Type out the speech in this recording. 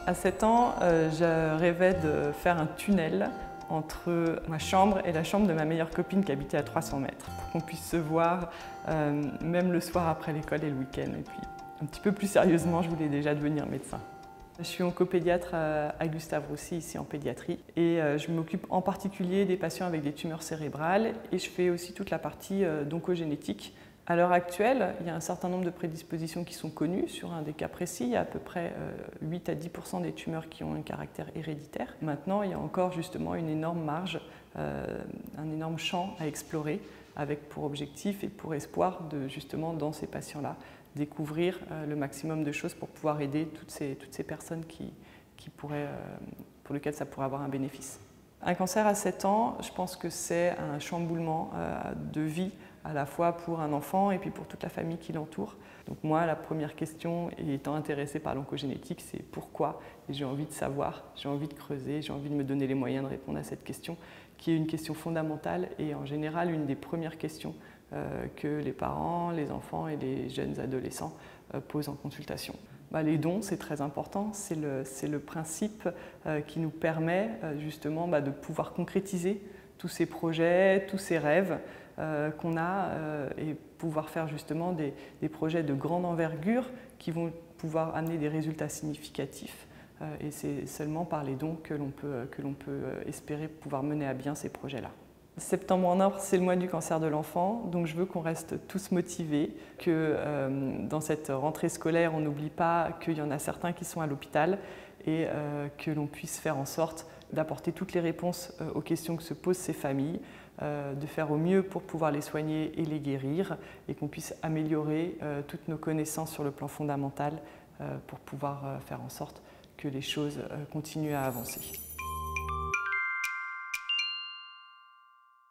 À 7 ans, je rêvais de faire un tunnel entre ma chambre et la chambre de ma meilleure copine qui habitait à 300 mètres, pour qu'on puisse se voir même le soir après l'école et le week-end. Et puis, un petit peu plus sérieusement, je voulais déjà devenir médecin. Je suis oncopédiatre à Gustave Roussy, ici en pédiatrie, et je m'occupe en particulier des patients avec des tumeurs cérébrales, et je fais aussi toute la partie d'oncogénétique. À l'heure actuelle, il y a un certain nombre de prédispositions qui sont connues. Sur un des cas précis, il y a à peu près 8 à 10% des tumeurs qui ont un caractère héréditaire. Maintenant, il y a encore justement une énorme marge, un énorme champ à explorer, avec pour objectif et pour espoir de justement dans ces patients-là découvrir le maximum de choses pour pouvoir aider toutes ces personnes pour lesquelles ça pourrait avoir un bénéfice. Un cancer à 7 ans, je pense que c'est un chamboulement de vie à la fois pour un enfant et puis pour toute la famille qui l'entoure. Donc moi, la première question, et étant intéressée par l'oncogénétique, c'est pourquoi. Et j'ai envie de savoir, j'ai envie de creuser, j'ai envie de me donner les moyens de répondre à cette question, qui est une question fondamentale et en général une des premières questions que les parents, les enfants et les jeunes adolescents posent en consultation. Les dons, c'est très important, c'est le principe qui nous permet justement de pouvoir concrétiser tous ces projets, tous ces rêves qu'on a et pouvoir faire justement des projets de grande envergure qui vont pouvoir amener des résultats significatifs. Et c'est seulement par les dons que l'on peut espérer pouvoir mener à bien ces projets-là. Septembre en Or, c'est le mois du cancer de l'enfant, donc je veux qu'on reste tous motivés, que dans cette rentrée scolaire, on n'oublie pas qu'il y en a certains qui sont à l'hôpital et que l'on puisse faire en sorte d'apporter toutes les réponses aux questions que se posent ces familles, de faire au mieux pour pouvoir les soigner et les guérir et qu'on puisse améliorer toutes nos connaissances sur le plan fondamental pour pouvoir faire en sorte que les choses continuent à avancer.